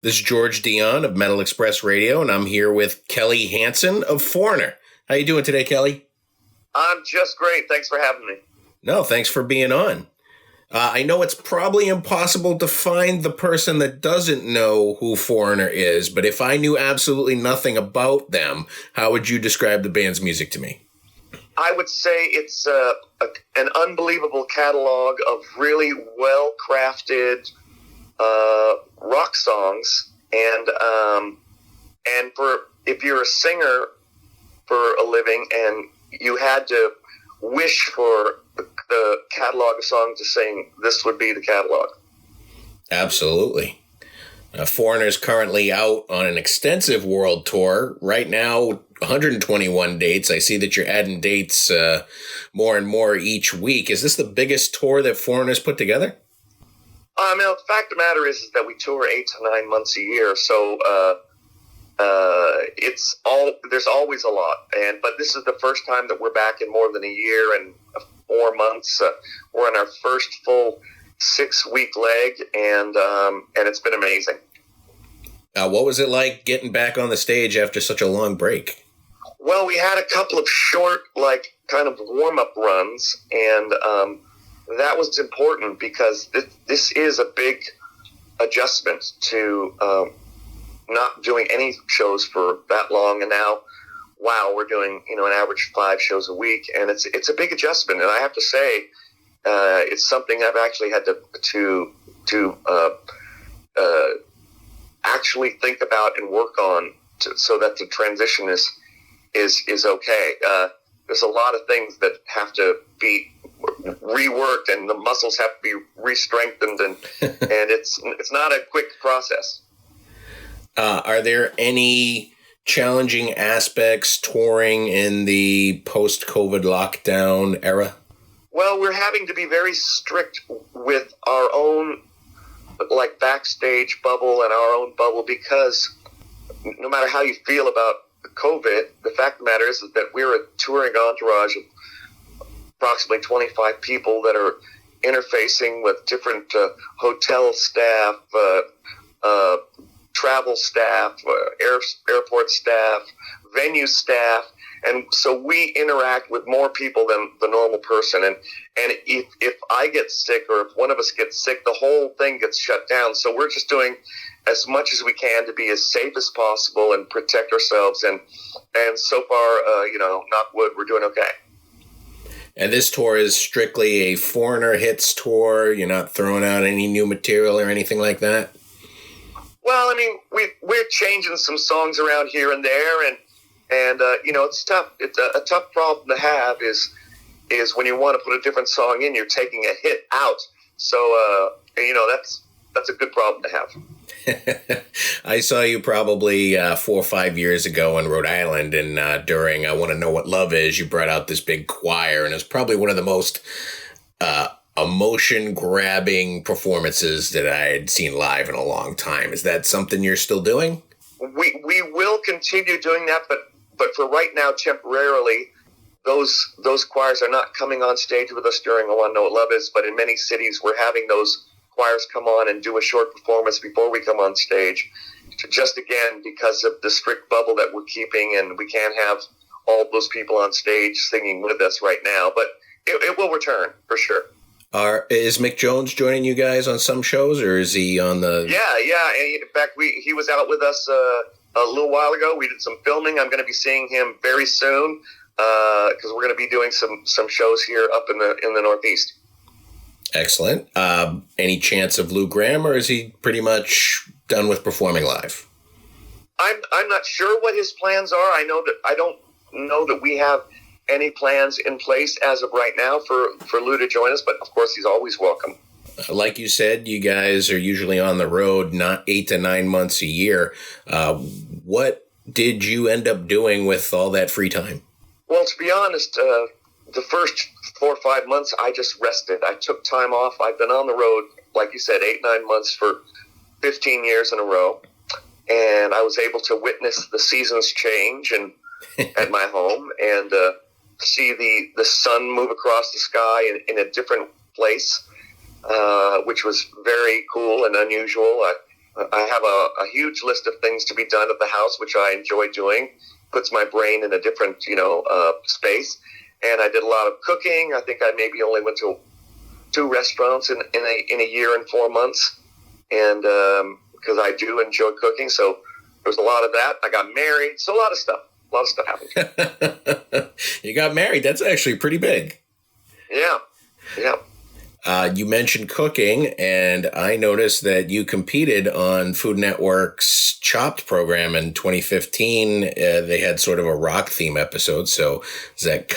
This is George Dionne of Metal Express Radio, and I'm here with Kelly Hansen of Foreigner. How you doing today, Kelly? I'm just great. Thanks for having me. No, thanks for being on. I know it's probably impossible to find the person that doesn't know who Foreigner is, but if I knew absolutely nothing about them, how would you describe the band's music to me? I would say it's an unbelievable catalog of really well-crafted rock songs, and for if you're a singer for a living and you had to wish for the catalog of songs to sing, this would be the catalog. Absolutely. Foreigner's currently out on an extensive world tour. Right now, 121 dates. I see that you're adding dates more and more each week. Is this the biggest tour that Foreigner's put together? The fact of the matter is that we tour 8 to 9 months a year, so there's always a lot. But this is the first time that we're back in more than a year and 4 months. We're on our first full 6-week leg, and it's been amazing. What was it like getting back on the stage after such a long break? Well, we had a couple of short, kind of warm-up runs, and that was important because this is a big adjustment to not doing any shows for that long. And now, wow, we're doing an average 5 shows a week, and it's a big adjustment. And I have to say, it's something I've actually had to actually think about and work on so that the transition is okay. There's a lot of things that have to be reworked, and the muscles have to be re-strengthened, and it's not a quick process. Are there any challenging aspects touring in the post-COVID lockdown era? Well, we're having to be very strict with our own backstage bubble and our own bubble, because no matter how you feel about COVID, the fact of the matter is that we're a touring entourage of approximately 25 people that are interfacing with different hotel staff, travel staff, airport staff, venue staff, and so we interact with more people than the normal person. And if I get sick, or if one of us gets sick, the whole thing gets shut down. So we're just doing as much as we can to be as safe as possible and protect ourselves. And so far, knock wood, we're doing okay. And this tour is strictly a Foreigner hits tour. You're not throwing out any new material or anything like that? Well, we're changing some songs around here and there, and it's tough. It's a tough problem to have is when you want to put a different song in, you're taking a hit out. So, that's a good problem to have. I saw you probably 4 or 5 years ago in Rhode Island, and during I Want to Know What Love Is, you brought out this big choir, and it's probably one of the most emotion-grabbing performances that I had seen live in a long time. Is that something you're still doing? We will continue doing that, but for right now, temporarily, those choirs are not coming on stage with us during I Want to Know What Love Is, but in many cities, we're having those choirs come on and do a short performance before we come on stage, just again because of the strict bubble that we're keeping, and we can't have all those people on stage singing with us right now, but it will return for sure. Is Mick Jones joining you guys on some shows, or is he on the... Yeah, and in fact he was out with us a little while ago. We did some filming. I'm going to be seeing him very soon because we're going to be doing some shows here up in the Northeast. Excellent. Any chance of Lou Gramm, or is he pretty much done with performing live? I'm not sure what his plans are. I don't know that we have any plans in place as of right now for Lou to join us, but of course he's always welcome. Like you said, you guys are usually on the road, not 8 to 9 months a year. What did you end up doing with all that free time? Well, to be honest, the first 4 or 5 months, I just rested. I took time off. I've been on the road, like you said, 8, 9 months for 15 years in a row. And I was able to witness the seasons change and at my home, and see the sun move across the sky in a different place, which was very cool and unusual. I have a huge list of things to be done at the house, which I enjoy doing. Puts my brain in a different, space. And I did a lot of cooking. I think I maybe only went to 2 restaurants in a year and 4 months. And because I do enjoy cooking, so there's a lot of that. I got married, so a lot of stuff happened. You got married. That's actually pretty big. Yeah. You mentioned cooking, and I noticed that you competed on Food Network's Chopped program in 2015. They had sort of a rock theme episode. So is that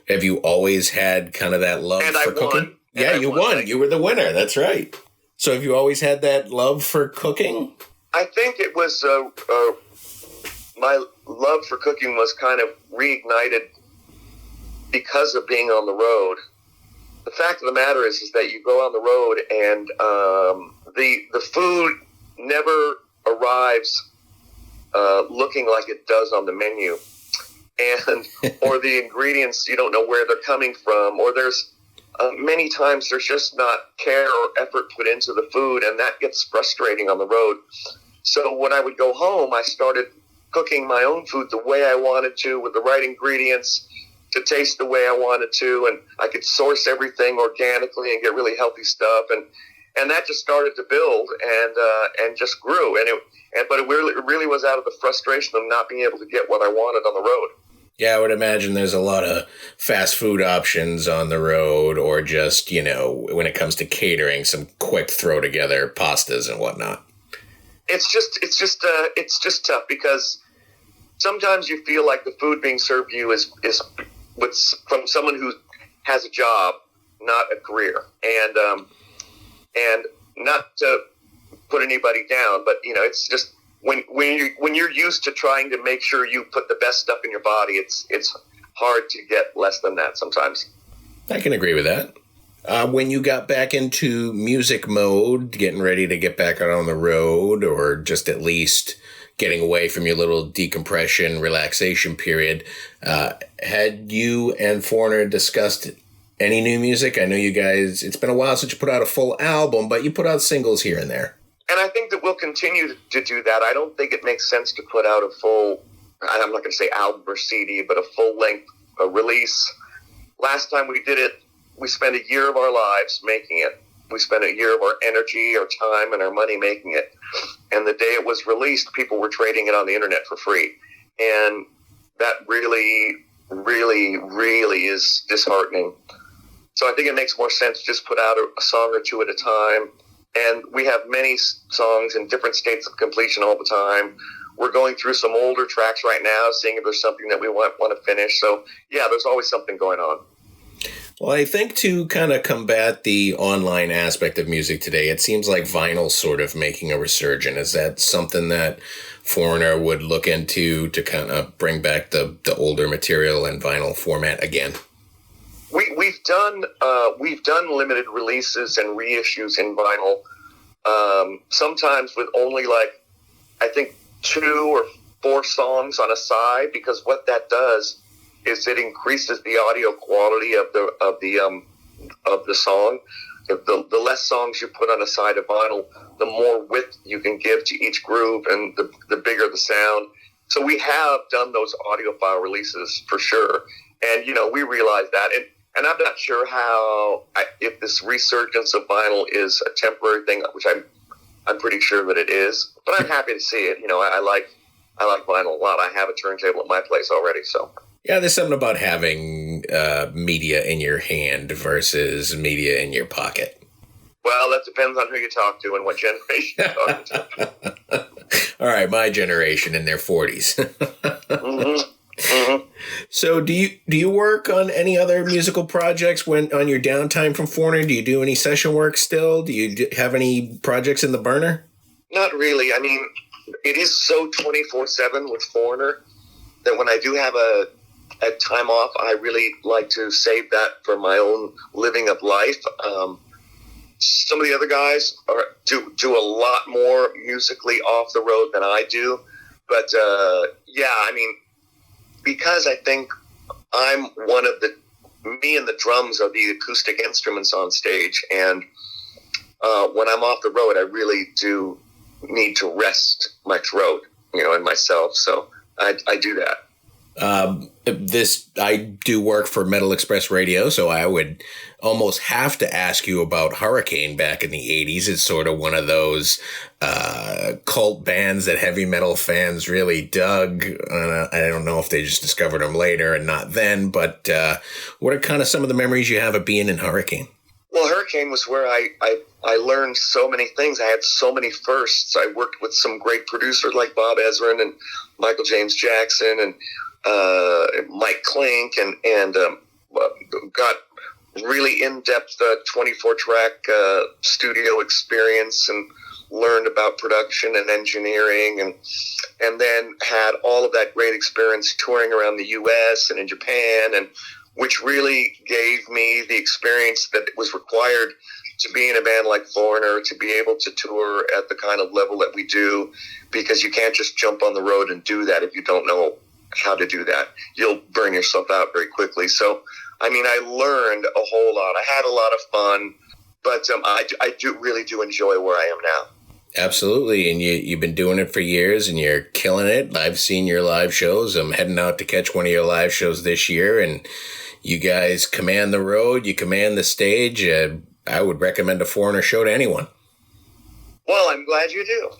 have you always had kind of that love for cooking? Yeah, you won. You were the winner. That's right. So have you always had that love for cooking? I think it was my love for cooking was kind of reignited because of being on the road. The fact of the matter is that you go on the road and the food never arrives looking like it does on the menu, and or the ingredients, you don't know where they're coming from, or there's many times there's just not care or effort put into the food, and that gets frustrating on the road. So when I would go home, I started cooking my own food the way I wanted to, with the right ingredients, to taste the way I wanted to, and I could source everything organically and get really healthy stuff, and that just started to build and just grew, but it really was out of the frustration of not being able to get what I wanted on the road. Yeah, I would imagine there's a lot of fast food options on the road, or just, when it comes to catering, some quick throw together pastas and whatnot. It's just tough, because sometimes you feel like the food being served to you is from someone who has a job, not a career, and not to put anybody down, but it's just when you're used to trying to make sure you put the best stuff in your body, it's hard to get less than that sometimes. I can agree with that. When you got back into music mode, getting ready to get back out on the road, or just at least getting away from your little decompression, relaxation period, had you and Foreigner discussed any new music? I know you guys, it's been a while since you put out a full album, but you put out singles here and there. And I think that we'll continue to do that. I don't think it makes sense to put out a full, I'm not going to say album or CD, but a full-length release. Last time we did it, we spent a year of our lives making it. We spent a year of our energy, our time, and our money making it. And the day it was released, people were trading it on the internet for free. And that really, really, really is disheartening. So I think it makes more sense to just put out a song or two at a time. And we have many songs in different states of completion all the time. We're going through some older tracks right now, seeing if there's something that we want to finish. So, yeah, there's always something going on. Well, I think to kind of combat the online aspect of music today, it seems like vinyl's sort of making a resurgence. Is that something that Foreigner would look into to kind of bring back the older material in vinyl format again? We've done limited releases and reissues in vinyl, sometimes with only I think 2 or 4 songs on a side, because what that does is it increases the audio quality of the song. If the less songs you put on a side of vinyl, the more width you can give to each groove, and the bigger the sound. So we have done those audiophile releases for sure, and we realize that. And I'm not sure if this resurgence of vinyl is a temporary thing, which I'm pretty sure that it is. But I'm happy to see it. I like vinyl a lot. I have a turntable at my place already. So yeah, there's something about having media in your hand versus media in your pocket. Well, that depends on who you talk to and what generation you're talking to. All right, my generation in their 40s. Mm-hmm. Mm-hmm. So do you work on any other musical projects on your downtime from Foreigner? Do you do any session work still? Do you have any projects in the burner? Not really. I mean, it is so 24/7 with Foreigner that when I do have a time off, I really like to save that for my own living of life. Some of the other guys do a lot more musically off the road than I do. But because I think I'm me and the drums are the acoustic instruments on stage. And when I'm off the road, I really do need to rest my throat, and myself. So I do that. I do work for Metal Express Radio, so I would almost have to ask you about Hurricane back in the 80s. It's sort of one of those cult bands that heavy metal fans really dug. I don't know if they just discovered them later and not then, but what are kind of some of the memories you have of being in Hurricane? Well, Hurricane was where I learned so many things. I had so many firsts. I worked with some great producers like Bob Ezrin and Michael James Jackson and Mike Klink, and got really in-depth 24-track studio experience and learned about production and engineering, and then had all of that great experience touring around the U.S. and in Japan, and which really gave me the experience that was required to be in a band like Foreigner, to be able to tour at the kind of level that we do, because you can't just jump on the road and do that if you don't know how to do that. You'll burn yourself out very quickly. So, I learned a whole lot. I had a lot of fun, but I really do enjoy where I am now. Absolutely. And you've been doing it for years and you're killing it. I've seen your live shows. I'm heading out to catch one of your live shows this year, and you guys command the road. You command the stage. I would recommend a Foreigner show to anyone. Well, I'm glad you do.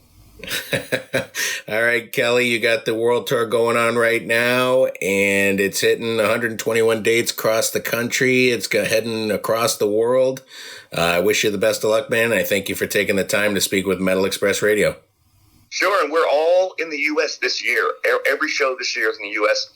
All right, Kelly, you got the world tour going on right now, and it's hitting 121 dates across the country. It's heading across the world. I wish you the best of luck, man. I thank you for taking the time to speak with Metal Express Radio. Sure, and we're all in the U.S. this year. Every show this year is in the U.S.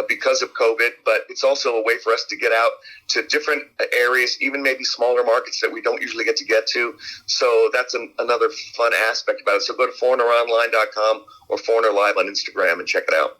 Because of COVID, but it's also a way for us to get out to different areas, even maybe smaller markets that we don't usually get to. So that's another fun aspect about it. So go to foreigneronline.com or Foreigner Live on Instagram and check it out.